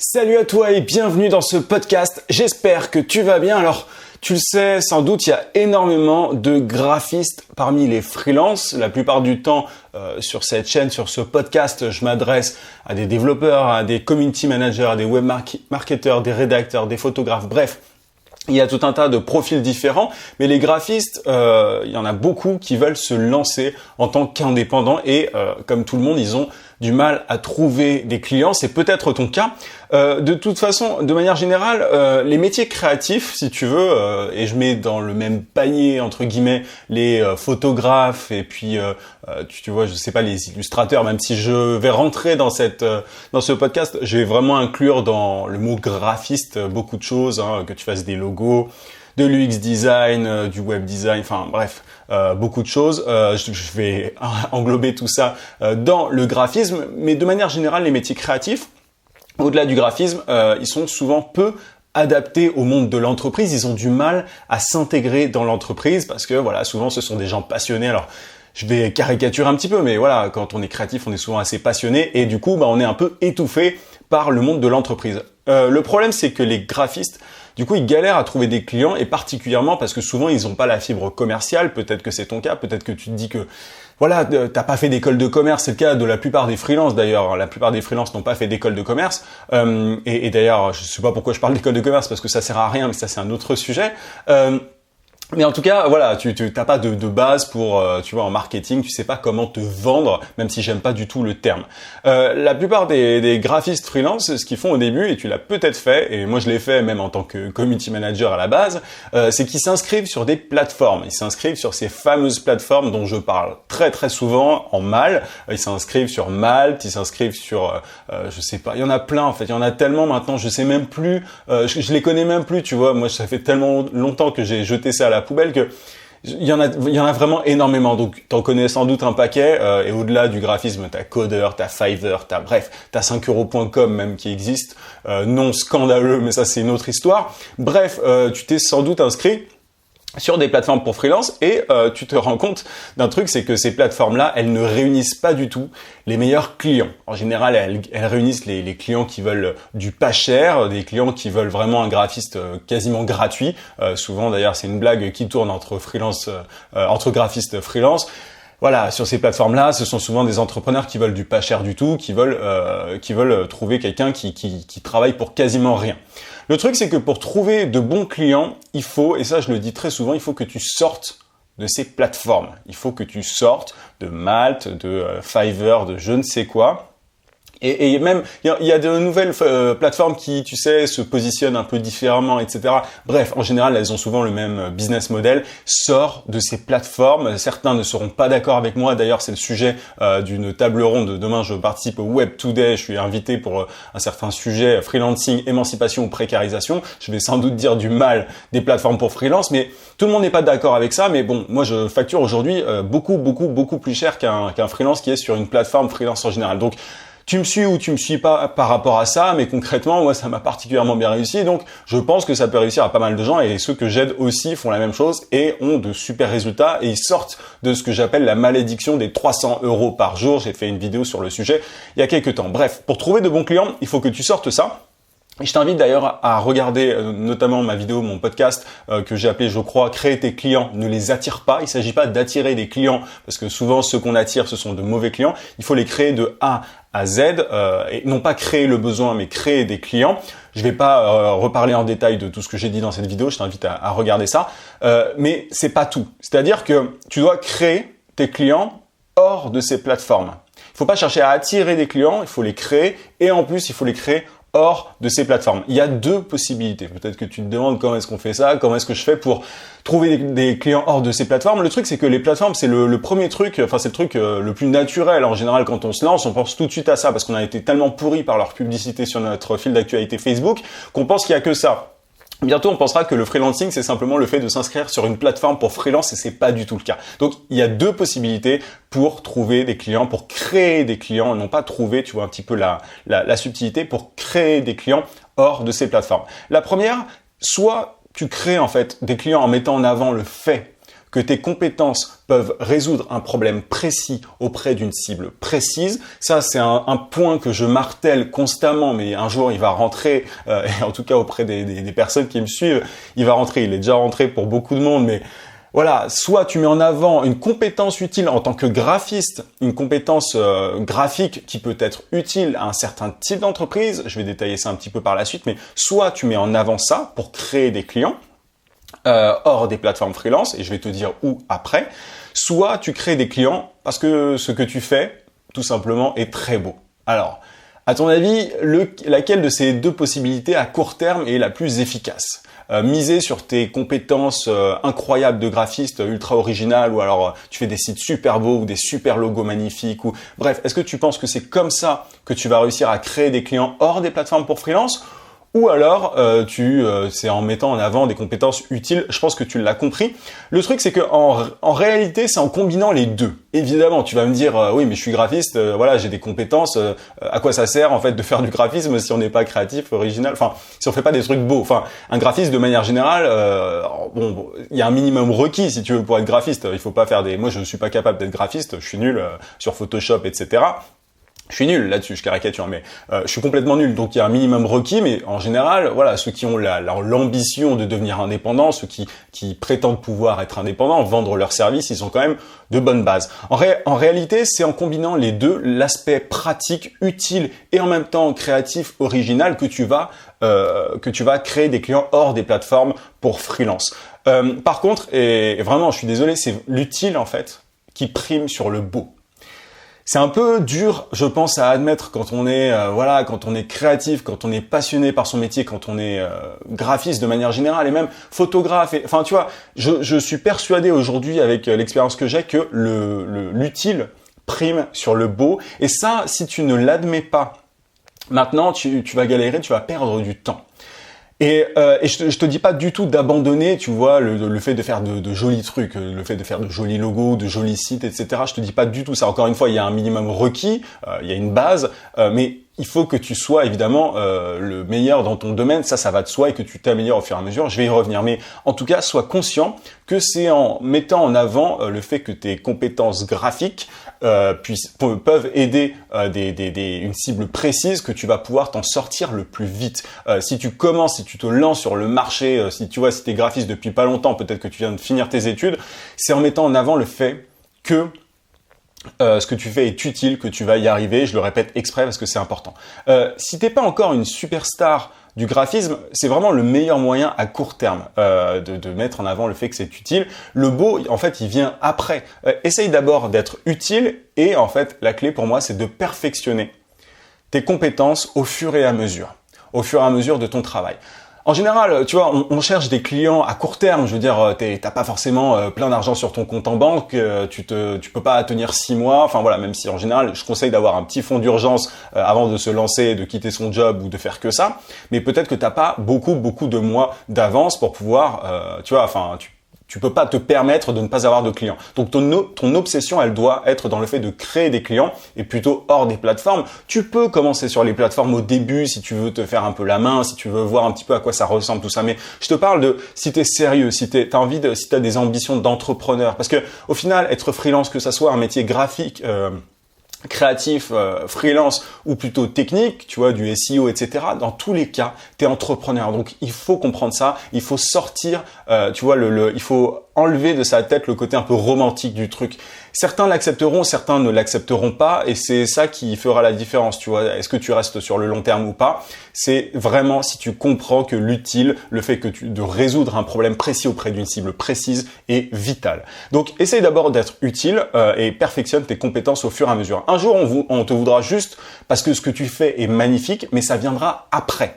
Salut à toi et bienvenue dans ce podcast. J'espère que tu vas bien. Alors, tu le sais, sans doute, il y a énormément de graphistes parmi les freelances. La plupart du temps, sur cette chaîne, sur ce podcast, je m'adresse à des développeurs, à des community managers, à des web marketeurs, des rédacteurs, des photographes, bref. Il y a tout un tas de profils différents, mais les graphistes, il y en a beaucoup qui veulent se lancer en tant qu'indépendants et comme tout le monde, ils ont du mal à trouver des clients. C'est peut-être ton cas. De toute façon, de manière générale, les métiers créatifs, si tu veux, et je mets dans le même panier entre guillemets les photographes et puis tu vois, je sais pas, les illustrateurs. Même si je vais rentrer dans ce podcast, je vais vraiment inclure dans le mot graphiste beaucoup de choses, hein, que tu fasses des logos, de l'UX design, du web design, enfin bref, beaucoup de choses. Je vais englober tout ça dans le graphisme, mais de manière générale, les métiers créatifs, au-delà du graphisme, ils sont souvent peu adaptés au monde de l'entreprise. Ils ont du mal à s'intégrer dans l'entreprise parce que voilà, souvent ce sont des gens passionnés. Alors, je vais caricaturer un petit peu, mais voilà, quand on est créatif, on est souvent assez passionné et du coup, on est un peu étouffé par le monde de l'entreprise. Le problème, c'est que les graphistes, du coup, ils galèrent à trouver des clients et particulièrement parce que souvent, ils n'ont pas la fibre commerciale. Peut-être que c'est ton cas, peut-être que tu te dis que voilà, t'as pas fait d'école de commerce, c'est le cas de la plupart des freelances d'ailleurs. La plupart des freelances n'ont pas fait d'école de commerce. Et d'ailleurs, je sais pas pourquoi je parle d'école de commerce parce que ça sert à rien, mais ça c'est un autre sujet. Mais en tout cas, voilà, tu t'as pas de base pour, tu vois, en marketing, tu sais pas comment te vendre, même si j'aime pas du tout le terme. La plupart des graphistes freelance, ce qu'ils font au début, et tu l'as peut-être fait, et moi je l'ai fait même en tant que community manager à la base, c'est qu'ils s'inscrivent sur des plateformes. Ils s'inscrivent sur ces fameuses plateformes dont je parle très très souvent en mal. Ils s'inscrivent sur Malte, ils s'inscrivent sur, je sais pas, il y en a plein en fait, il y en a tellement maintenant, je sais même plus, je les connais même plus, tu vois. Moi, ça fait tellement longtemps que j'ai jeté ça à la poubelle que il y en a vraiment énormément. Donc t'en connais sans doute un paquet et au-delà du graphisme, t'as Coder, t'as Fiverr, t'as 5euros.com même qui existe, non scandaleux, mais ça c'est une autre histoire. Bref, tu t'es sans doute inscrit sur des plateformes pour freelance et tu te rends compte d'un truc, c'est que ces plateformes-là, elles ne réunissent pas du tout les meilleurs clients. En général, elles réunissent les clients qui veulent du pas cher, des clients qui veulent vraiment un graphiste quasiment gratuit. Souvent, d'ailleurs, c'est une blague qui tourne entre graphistes freelance. Voilà, sur ces plateformes-là, ce sont souvent des entrepreneurs qui veulent du pas cher du tout, qui veulent trouver quelqu'un qui travaille pour quasiment rien. Le truc, c'est que pour trouver de bons clients, il faut, et ça je le dis très souvent, il faut que tu sortes de ces plateformes. Il faut que tu sortes de Malte, de Fiverr, de je ne sais quoi. Et même, il y a de nouvelles plateformes qui, tu sais, se positionnent un peu différemment, etc. Bref, en général, elles ont souvent le même business model. Sors de ces plateformes. Certains ne seront pas d'accord avec moi. D'ailleurs, c'est le sujet d'une table ronde. Demain, je participe au Web Today. Je suis invité pour un certain sujet, freelancing, émancipation ou précarisation. Je vais sans doute dire du mal des plateformes pour freelance, mais tout le monde n'est pas d'accord avec ça. Mais bon, moi, je facture aujourd'hui beaucoup plus cher qu'un freelance qui est sur une plateforme freelance en général. Donc, tu me suis ou tu me suis pas par rapport à ça, mais concrètement, moi, ça m'a particulièrement bien réussi. Donc, je pense que ça peut réussir à pas mal de gens et ceux que j'aide aussi font la même chose et ont de super résultats et ils sortent de ce que j'appelle la malédiction des 300 € par jour. J'ai fait une vidéo sur le sujet il y a quelques temps. Bref, pour trouver de bons clients, il faut que tu sortes ça. Et je t'invite d'ailleurs à regarder notamment ma vidéo, mon podcast que j'ai appelé, je crois, créer tes clients, ne les attire pas. Il ne s'agit pas d'attirer des clients parce que souvent ceux qu'on attire, ce sont de mauvais clients. Il faut les créer de A à Z et non pas créer le besoin, mais créer des clients. Je vais pas reparler en détail de tout ce que j'ai dit dans cette vidéo. Je t'invite à regarder ça. Mais c'est pas tout. C'est-à-dire que tu dois créer tes clients hors de ces plateformes. Il faut pas chercher à attirer des clients. Il faut les créer et en plus il faut les créer hors de ces plateformes. Il y a deux possibilités. Peut-être que tu te demandes comment est-ce qu'on fait ça, comment est-ce que je fais pour trouver des clients hors de ces plateformes. Le truc, c'est que les plateformes, c'est le premier truc, enfin c'est le truc le plus naturel. En général, quand on se lance, on pense tout de suite à ça parce qu'on a été tellement pourri par leur publicité sur notre fil d'actualité Facebook qu'on pense qu'il y a que ça. Bientôt, on pensera que le freelancing, c'est simplement le fait de s'inscrire sur une plateforme pour freelance et c'est pas du tout le cas. Donc, il y a deux possibilités pour trouver des clients, pour créer des clients, non pas trouver, tu vois un petit peu la subtilité, pour créer des clients hors de ces plateformes. La première, soit tu crées en fait des clients en mettant en avant le fait que tes compétences peuvent résoudre un problème précis auprès d'une cible précise. Ça, c'est un point que je martèle constamment, mais un jour, il va rentrer, et en tout cas auprès des personnes qui me suivent, il va rentrer. Il est déjà rentré pour beaucoup de monde, mais voilà, soit tu mets en avant une compétence utile en tant que graphiste, une compétence graphique qui peut être utile à un certain type d'entreprise, je vais détailler ça un petit peu par la suite, mais soit tu mets en avant ça pour créer des clients, hors des plateformes freelance, et je vais te dire où après, soit tu crées des clients parce que ce que tu fais, tout simplement, est très beau. Alors, à ton avis, laquelle de ces deux possibilités à court terme est la plus efficace ? Miser sur tes compétences incroyables de graphiste ultra original, ou alors tu fais des sites super beaux ou des super logos magnifiques, ou bref, est-ce que tu penses que c'est comme ça que tu vas réussir à créer des clients hors des plateformes pour freelance ? Ou alors, c'est en mettant en avant des compétences utiles. Je pense que tu l'as compris. Le truc, c'est que en réalité, c'est en combinant les deux. Évidemment, tu vas me dire, oui, mais je suis graphiste, voilà, j'ai des compétences. À quoi ça sert, en fait, de faire du graphisme si on n'est pas créatif, original? Enfin, si on fait pas des trucs beaux. Enfin, un graphiste, de manière générale, bon, il y a un minimum requis, si tu veux, pour être graphiste. Il faut pas faire moi, je ne suis pas capable d'être graphiste. Je suis nul sur Photoshop, etc. Je suis nul là-dessus, je caricature, mais je suis complètement nul. Donc il y a un minimum requis, mais en général, voilà, ceux qui ont l'ambition de devenir indépendants, ceux qui prétendent pouvoir être indépendants, vendre leurs services, ils ont quand même de bonnes bases. En réalité, c'est en combinant les deux, l'aspect pratique, utile et en même temps créatif, original, que tu vas créer des clients hors des plateformes pour freelance. Par contre, et vraiment, je suis désolé, c'est l'utile en fait qui prime sur le beau. C'est un peu dur, je pense, à admettre quand on est quand on est créatif, quand on est passionné par son métier, quand on est graphiste de manière générale et même photographe. Enfin, tu vois, je suis persuadé aujourd'hui avec l'expérience que j'ai que l'utile prime sur le beau. Et ça, si tu ne l'admets pas, maintenant, tu vas galérer, tu vas perdre du temps. Et je te dis pas du tout d'abandonner, tu vois, le fait de faire de jolis trucs, le fait de faire de jolis logos, de jolis sites, etc. Je te dis pas du tout ça. Encore une fois, il y a un minimum requis, il y a une base, mais il faut que tu sois évidemment le meilleur dans ton domaine, ça va de soi, et que tu t'améliores au fur et à mesure. Je vais y revenir, mais en tout cas, sois conscient que c'est en mettant en avant le fait que tes compétences graphiques peuvent aider une cible précise, que tu vas pouvoir t'en sortir le plus vite. Si tu te lances sur le marché, si t'es graphiste depuis pas longtemps, peut-être que tu viens de finir tes études, c'est en mettant en avant le fait que ce que tu fais est utile, que tu vas y arriver. Je le répète exprès parce que c'est important. Si t'es pas encore une superstar du graphisme, c'est vraiment le meilleur moyen à court terme de mettre en avant le fait que c'est utile. Le beau, en fait, il vient après. Essaye d'abord d'être utile, et en fait, la clé pour moi, c'est de perfectionner tes compétences au fur et à mesure de ton travail. En général, tu vois, on cherche des clients à court terme. Je veux dire, t'as pas forcément plein d'argent sur ton compte en banque. Tu peux pas tenir 6 mois. Enfin voilà, même si en général, je conseille d'avoir un petit fonds d'urgence avant de se lancer, de quitter son job ou de faire que ça. Mais peut-être que t'as pas beaucoup de mois d'avance pour pouvoir, tu peux pas te permettre de ne pas avoir de clients. Donc ton obsession, elle doit être dans le fait de créer des clients, et plutôt hors des plateformes. Tu peux commencer sur les plateformes au début si tu veux te faire un peu la main, si tu veux voir un petit peu à quoi ça ressemble tout ça. Mais je te parle de si t'es sérieux, si t'as des ambitions d'entrepreneur. Parce que au final, être freelance, que ça soit un métier graphique, créatif, freelance ou plutôt technique, tu vois, du SEO, etc. Dans tous les cas, tu es entrepreneur. Donc, il faut comprendre ça. Il faut sortir, tu vois, il faut enlever de sa tête le côté un peu romantique du truc. Certains l'accepteront, certains ne l'accepteront pas, et c'est ça qui fera la différence, tu vois. Est-ce que tu restes sur le long terme ou pas? C'est vraiment si tu comprends que l'utile, le fait de résoudre un problème précis auprès d'une cible précise est vital. Donc, essaye d'abord d'être utile et perfectionne tes compétences au fur et à mesure. Un jour, on te voudra juste parce que ce que tu fais est magnifique, mais ça viendra après.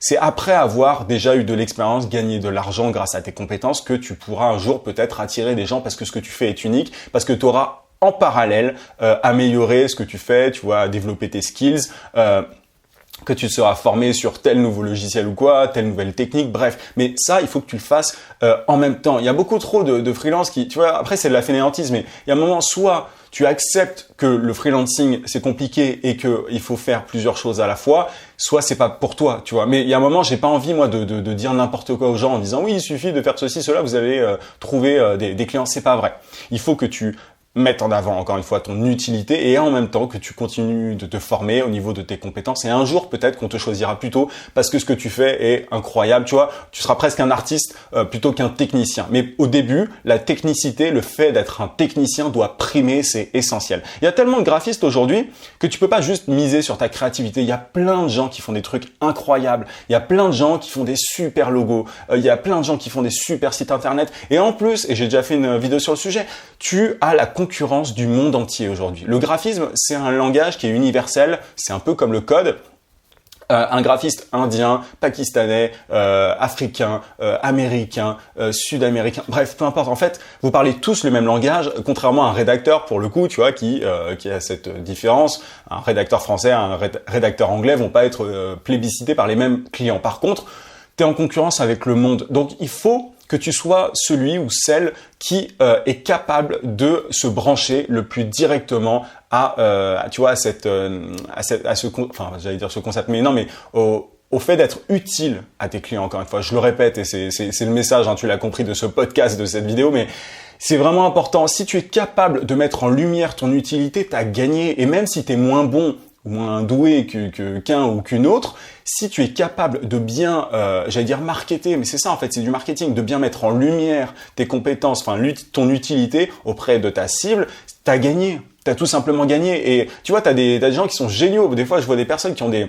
C'est après avoir déjà eu de l'expérience, gagné de l'argent grâce à tes compétences, que tu pourras un jour peut-être attirer des gens parce que ce que tu fais est unique, parce que tu auras en parallèle amélioré ce que tu fais, tu vois, développer tes skills, que tu seras formé sur tel nouveau logiciel ou quoi, telle nouvelle technique, bref. Mais ça, il faut que tu le fasses en même temps. Il y a beaucoup trop de freelance qui, tu vois, après c'est de la fainéantise, mais il y a un moment, soit tu acceptes que le freelancing c'est compliqué et qu'il faut faire plusieurs choses à la fois, soit c'est pas pour toi, tu vois. Mais il y a un moment, j'ai pas envie moi de dire n'importe quoi aux gens en disant oui, il suffit de faire ceci, cela, vous allez trouver des clients. C'est pas vrai. Il faut que tu mettre en avant, encore une fois, ton utilité et en même temps que tu continues de te former au niveau de tes compétences. Et un jour, peut-être qu'on te choisira plutôt parce que ce que tu fais est incroyable. Tu vois, tu seras presque un artiste plutôt qu'un technicien. Mais au début, la technicité, le fait d'être un technicien doit primer, c'est essentiel. Il y a tellement de graphistes aujourd'hui que tu peux pas juste miser sur ta créativité. Il y a plein de gens qui font des trucs incroyables. Il y a plein de gens qui font des super logos. Il y a plein de gens qui font des super sites internet. Et en plus, et j'ai déjà fait une vidéo sur le sujet, tu as la concurrence du monde entier aujourd'hui. Le graphisme, c'est un langage qui est universel, c'est un peu comme le code. Un graphiste indien, pakistanais, africain, américain, sud-américain, bref, peu importe. En fait, vous parlez tous le même langage, contrairement à un rédacteur, pour le coup, tu vois, qui a cette différence. Un rédacteur français, un rédacteur anglais vont pas être plébiscités par les mêmes clients. Par contre, tu es en concurrence avec le monde. Donc, il faut que tu sois celui ou celle qui est capable de se brancher le plus directement tu vois, j'allais dire ce concept, mais non, mais au fait d'être utile à tes clients. Encore une fois, je le répète et c'est le message, hein, tu l'as compris de ce podcast, de cette vidéo, mais c'est vraiment important. Si tu es capable de mettre en lumière ton utilité, t'as gagné. Et même si tu es moins bon ou moins doué qu'un ou qu'une autre, si tu es capable de bien, j'allais dire marketer, mais c'est ça en fait, c'est du marketing, de bien mettre en lumière tes compétences, enfin ton utilité auprès de ta cible, t'as gagné, t'as tout simplement gagné. Et tu vois, t'as des gens qui sont géniaux. Des fois, je vois des personnes qui ont de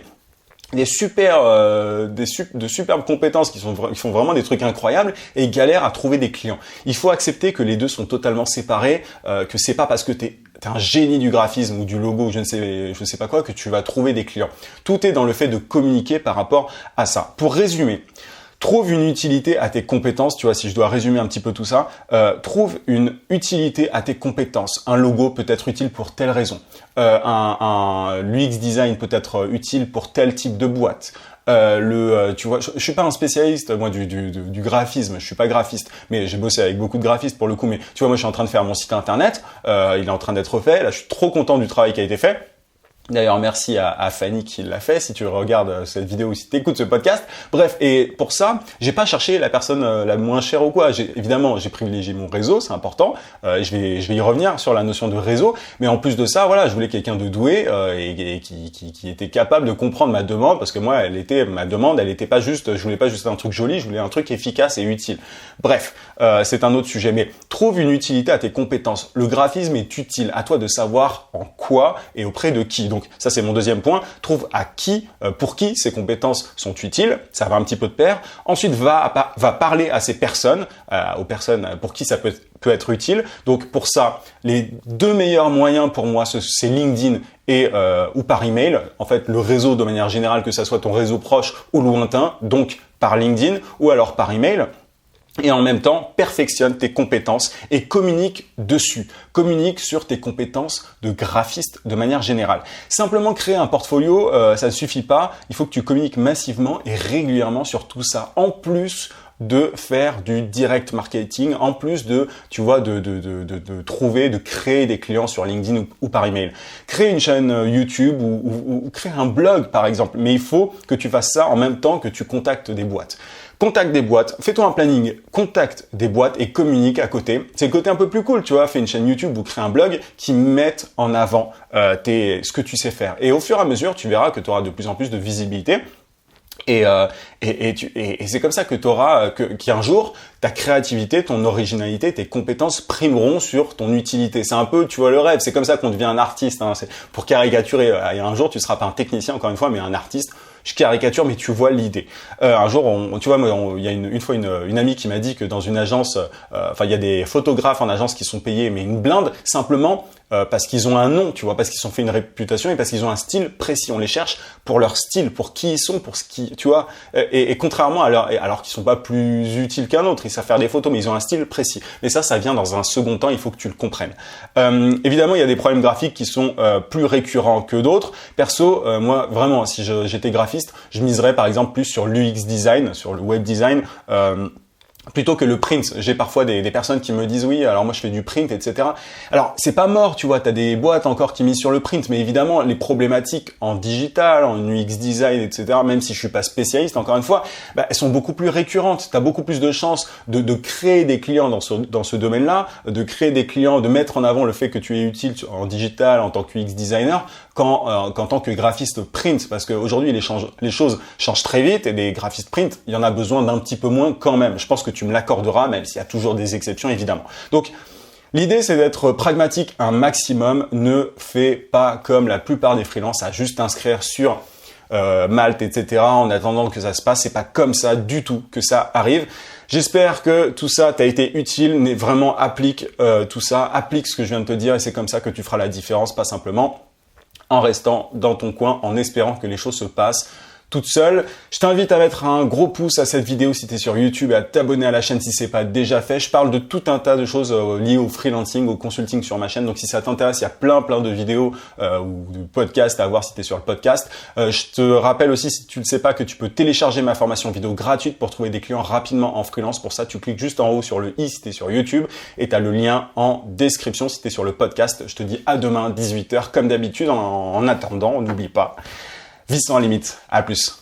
superbes compétences qui font vraiment des trucs incroyables et galèrent à trouver des clients. Il faut accepter que les deux sont totalement séparés, que c'est pas parce que t'es un génie du graphisme ou du logo ou je ne sais pas quoi que tu vas trouver des clients. Tout est dans le fait de communiquer par rapport à ça. Pour résumer, trouve une utilité à tes compétences, tu vois, si je dois résumer un petit peu tout ça, trouve une utilité à tes compétences. Un logo peut être utile pour telle raison. L'UX design peut être utile pour tel type de boîte. Tu vois, je suis pas un spécialiste moi du graphisme, je suis pas graphiste, mais j'ai bossé avec beaucoup de graphistes pour le coup. Mais tu vois, moi je suis en train de faire mon site internet, il est en train d'être fait. Là, je suis trop content du travail qui a été fait. D'ailleurs, merci à Fanny qui l'a fait, si tu regardes cette vidéo ou si tu écoutes ce podcast. Bref, et pour ça, j'ai pas cherché la personne la moins chère ou quoi. Évidemment, j'ai privilégié mon réseau, c'est important. Je vais y revenir sur la notion de réseau. Mais en plus de ça, voilà, je voulais quelqu'un de doué et qui était capable de comprendre ma demande, parce que moi, ma demande, elle était pas juste, je voulais pas juste un truc joli, je voulais un truc efficace et utile. Bref, c'est un autre sujet. Mais trouve une utilité à tes compétences. Le graphisme est utile. À toi de savoir en quoi et auprès de qui. Donc ça, c'est mon deuxième point. Trouve pour qui ces compétences sont utiles. Ça va un petit peu de pair. Ensuite, va parler à ces personnes, aux personnes pour qui ça peut être utile. Donc pour ça, les deux meilleurs moyens pour moi, c'est LinkedIn ou par email. En fait, le réseau de manière générale, que ça soit ton réseau proche ou lointain, donc par LinkedIn ou alors par email. Et en même temps, perfectionne tes compétences et communique dessus. Communique sur tes compétences de graphiste de manière générale. Simplement créer un portfolio, ça ne suffit pas. Il faut que tu communiques massivement et régulièrement sur tout ça. En plus de faire du direct marketing, en plus de trouver, de créer des clients sur LinkedIn ou par email. Créer une chaîne YouTube ou créer un blog par exemple. Mais il faut que tu fasses ça en même temps que tu contactes des boîtes. Contacte des boîtes, fais-toi un planning, contacte des boîtes et communique à côté. C'est le côté un peu plus cool, tu vois, fais une chaîne YouTube ou crée un blog qui mette en avant ce que tu sais faire. Et au fur et à mesure, tu verras que tu auras de plus en plus de visibilité. Et c'est comme ça que tu auras, qu'un jour, ta créativité, ton originalité, tes compétences primeront sur ton utilité. C'est un peu, tu vois, le rêve. C'est comme ça qu'on devient un artiste. Hein. C'est pour caricaturer. Et un jour, tu seras pas un technicien, encore une fois, mais un artiste. Je caricature, mais tu vois l'idée. Un jour, tu vois, il y a une fois une amie qui m'a dit que dans une agence, il y a des photographes en agence qui sont payés, mais une blinde, simplement parce qu'ils ont un nom, tu vois, parce qu'ils ont fait une réputation et parce qu'ils ont un style précis. On les cherche pour leur style, pour qui ils sont, pour ce qui, tu vois. Et contrairement alors qu'ils sont pas plus utiles qu'un autre, ils savent faire des photos, mais ils ont un style précis. Mais ça vient dans un second temps. Il faut que tu le comprennes. Évidemment, il y a des problèmes graphiques qui sont plus récurrents que d'autres. Perso, moi, vraiment, si j'étais graphiste, je miserais par exemple plus sur l'UX design, sur le web design. plutôt que le print. J'ai parfois des personnes qui me disent oui, alors moi je fais du print, etc. Alors c'est pas mort, tu vois, t'as des boîtes encore qui misent sur le print, mais évidemment les problématiques en digital, en UX design, etc. Même si je suis pas spécialiste, encore une fois, elles sont beaucoup plus récurrentes. T'as beaucoup plus de chances de créer des clients dans ce domaine-là, de créer des clients, de mettre en avant le fait que tu es utile en digital en tant que UX designer qu'en tant que graphiste print, parce qu'aujourd'hui les choses changent très vite et des graphistes print, il y en a besoin d'un petit peu moins quand même. Je pense que tu me l'accorderas, même s'il y a toujours des exceptions évidemment. Donc l'idée c'est d'être pragmatique un maximum. Ne fais pas comme la plupart des freelances à juste t'inscrire sur Malte, etc. en attendant que ça se passe. C'est pas comme ça du tout que ça arrive. J'espère que tout ça t'a été utile. Vraiment applique tout ça, applique ce que je viens de te dire et c'est comme ça que tu feras la différence, pas simplement en restant dans ton coin, en espérant que les choses se passent toute seule. Je t'invite à mettre un gros pouce à cette vidéo si tu es sur YouTube et à t'abonner à la chaîne si c'est pas déjà fait. Je parle de tout un tas de choses liées au freelancing, au consulting sur ma chaîne. Donc si ça t'intéresse, il y a plein de vidéos ou de podcasts à voir si tu es sur le podcast. Je te rappelle aussi, si tu ne le sais pas, que tu peux télécharger ma formation vidéo gratuite pour trouver des clients rapidement en freelance. Pour ça, tu cliques juste en haut sur le i si tu es sur YouTube et tu as le lien en description si tu es sur le podcast. Je te dis à demain 18h comme d'habitude. En attendant, n'oublie pas, vis sans limite. À plus.